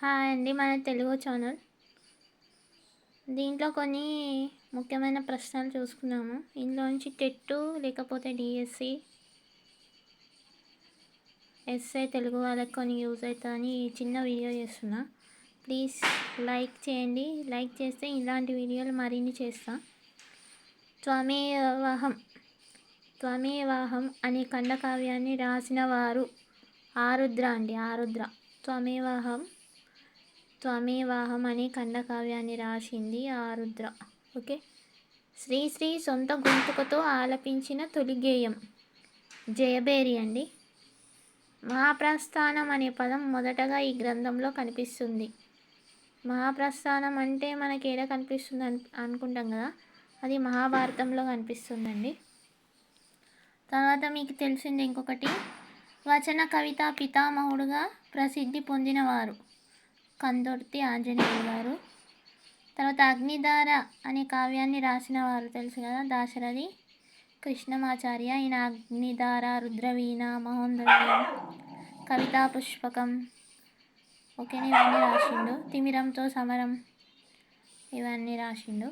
Hi అండి, మన Telugu channel. దీంట్లో కొన్ని ముఖ్యమైన ప్రశ్నలు చూసుకున్నాము. ఇందులోంచి టెట్టు లేకపోతే డిఎస్సి ఎస్ఐ తెలుగు వాళ్ళకి కొన్ని యూజ్ అవుతుందని ఈ చిన్న వీడియో చేస్తున్నా. ప్లీజ్ లైక్ చేయండి. లైక్ చేస్తే ఇలాంటి వీడియోలు మరిన్ని చేస్తా. త్వమేవాహం అనే ఖండకావ్యాన్ని రాసిన వారు ఆరుద్ర అండి. త్వమేవాహం అనే ఖండకావ్యాన్ని రాసింది ఆరుద్ర. ఓకే. శ్రీశ్రీ సొంత గొంతుకతో ఆలపించిన తొలి గేయం జయభేరి అండి. మహాప్రస్థానం అనే పదం మొదటగా ఈ గ్రంథంలో కనిపిస్తుంది. మహాప్రస్థానం అంటే మనకి ఏడ కనిపిస్తుంది అనుకుంటాం కదా, అది మహాభారతంలో కనిపిస్తుందండి. తర్వాత మీకు తెలిసింది ఇంకొకటి, వచన కవిత పితామహుడుగా ప్రసిద్ధి పొందినవారు కందుర్తి ఆంజనేయులు గారు. తర్వాత అగ్నిధార అనే కావ్యాన్ని రాసిన వారు తెలుసు కదా, దాశరథి కృష్ణమాచార్య. ఈయన అగ్నిధార, రుద్రవీణ, మహోదయం, కవితా పుష్పకం, ఓకేనా, ఇవన్నీ రాసిండు. తిమిరంతో సమరం, ఇవన్నీ రాసిండు.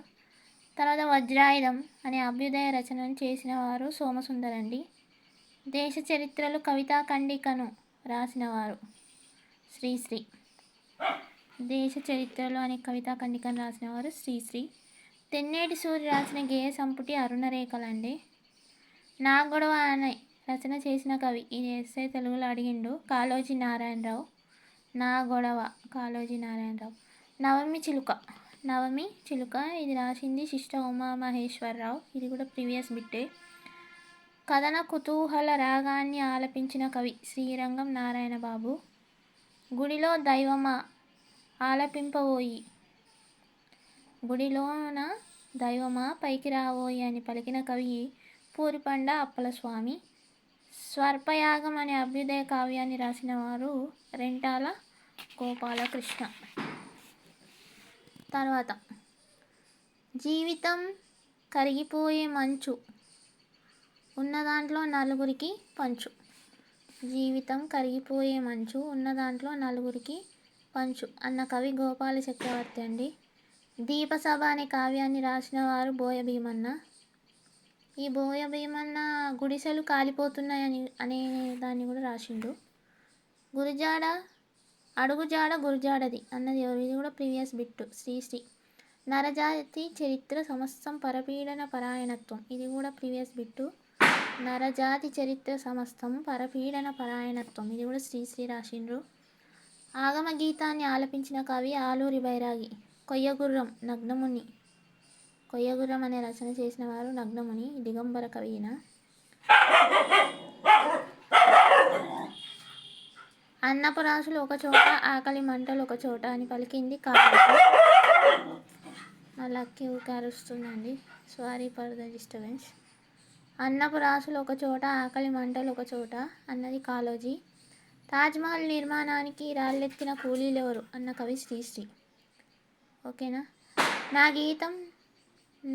తర్వాత వజ్రాయుధం అనే అభ్యుదయ రచనను చేసిన వారు సోమసుందరండి. దేశ చరిత్రలు కవితా ఖండికను రాసినవారు శ్రీశ్రీ. దేశ చరిత్రలు అనే కవితా ఖండికను రాసినవారు శ్రీశ్రీ. తెన్నేటి సూరి రాసిన గేయ సంపుటి అరుణరేఖలండి. నా గొడవ అనే రచన చేసిన కవి, ఇది ఎస్ఐ తెలుగులో అడిగిండు, కాళోజీ నారాయణరావు. నా గొడవ కాళోజీ నారాయణరావు. నవమి చిలుక ఇది రాసింది శిష్ట ఉమామహేశ్వరరావు. ఇది కూడా ప్రీవియస్ బిట్టే. కథన కుతూహల రాగాన్ని ఆలపించిన కవి శ్రీరంగం నారాయణ బాబు. గుడిలో దైవమా ఆలపింపబోయి, గుడిలోన దైవమా పైకి రావోయి అని పలికిన కవి పూరిపండ అప్పలస్వామి. స్వర్పయాగం అనే అభ్యుదయ కావ్యాన్ని రాసిన వారు రెంటాల గోపాలకృష్ణ. తర్వాత జీవితం కరిగిపోయే మంచు ఉన్న దాంట్లో నలుగురికి పంచు. జీవితం కరిగిపోయే మంచు ఉన్న దాంట్లో నలుగురికి పంచు అన్న కవి గోపాల చక్రవర్తి అండి. దీపసభ అనే కావ్యాన్ని రాసిన వారు బోయ భీమన్న. ఈ బోయ భీమన్న గుడిసెలు కాలిపోతున్నాయని అనే దాన్ని కూడా రాసిండు. అడుగుజాడ గురుజాడది అన్నది ఎవరు, ఇది కూడా ప్రీవియస్ బిట్టు శ్రీశ్రీ. నరజాతి చరిత్ర సమస్తం పరపీడన పరాయణత్వం, ఇది కూడా ప్రీవియస్ బిట్టు. నరజాతి చరిత్ర సమస్తం పరపీడన పరాయణత్వం, ఇది కూడా శ్రీశ్రీ రాసిండ్రు. ఆగమ గీతాన్ని ఆలపించిన కవి ఆలూరి బైరాగి. కొయ్యగుర్రం నగ్నముని, కొయ్యగుర్రం అనే రచన చేసిన వారు నగ్నముని, దిగంబర కవిన. అన్నపు రాసులు ఒక చోట, ఆకలి మంటలు ఒక చోట అని పలికింది కాళోజీ. నా లక్కీ అరుస్తుందండి, సారీ ఫర్ ద డిస్టర్బెన్స్. అన్నపు రాసులు ఒక చోట, ఆకలి మంటలు ఒక చోట అన్నది కాళోజీ. తాజ్మహల్ నిర్మాణానికి రాళ్ళెత్తిన కూలీలెవరు అన్న కవి శ్రీశ్రీ. ఓకేనా. నా గీతం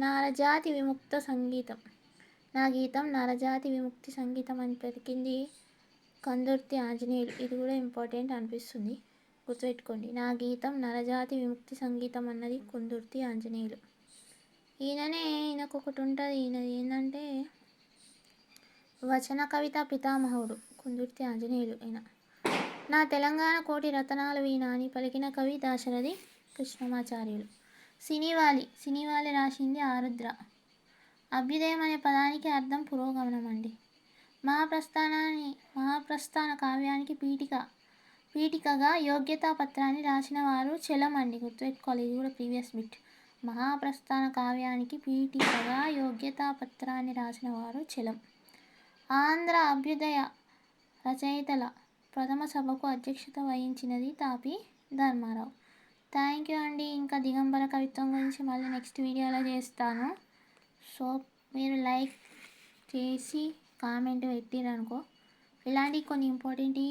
నరజాతి విముక్త సంగీతం, నా గీతం నరజాతి విముక్తి సంగీతం అని పలికింది కందుర్తి ఆంజనేయులు. ఇది కూడా ఇంపార్టెంట్ అనిపిస్తుంది, గుర్తుపెట్టుకోండి. నా గీతం నరజాతి విముక్తి సంగీతం అన్నది కందుర్తి ఆంజనేయులు. ఈయనకొకటి ఉంటుంది, ఈయనది ఏంటంటే వచన కవిత పితామహుడు కుందుర్తి ఆంజనేయులు. ఈయన నా తెలంగాణ కోటి రతనాల వీణ అని పలికిన కవి దాశరథి కృష్ణమాచార్యులు. సినివాలి రాసింది ఆరుద్ర. అభ్యుదయం అనే పదానికి అర్థం పురోగమనం అండి. మహాప్రస్థాన కావ్యానికి పీఠికగా యోగ్యతా పత్రాన్ని రాసిన వారు చలం అండి, గుర్తుపెట్టుకోవాలి, ఇది కూడా ప్రీవియస్ బిట్. మహాప్రస్థాన కావ్యానికి పీఠికగా యోగ్యతా పత్రాన్ని రాసిన వారు చలం. ఆంధ్ర అభ్యుదయ రచయితల ప్రథమ సభకు అధ్యక్షత వహించినది తాపి ధర్మారావు. థ్యాంక్ యూ అండి. ఇంకా దిగంబర కవిత్వం గురించి మళ్ళీ నెక్స్ట్ వీడియోలో చేస్తాను. సో మీరు లైక్ చేసి కామెంట్ పెట్టిరనుకో, ఇలాంటి కొన్ని ఇంపార్టెంట్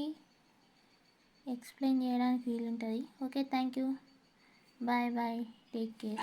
ఎక్స్ప్లెయిన్ చేయడానికి వీలుంటుంది. Okay, thank you, bye bye, take care.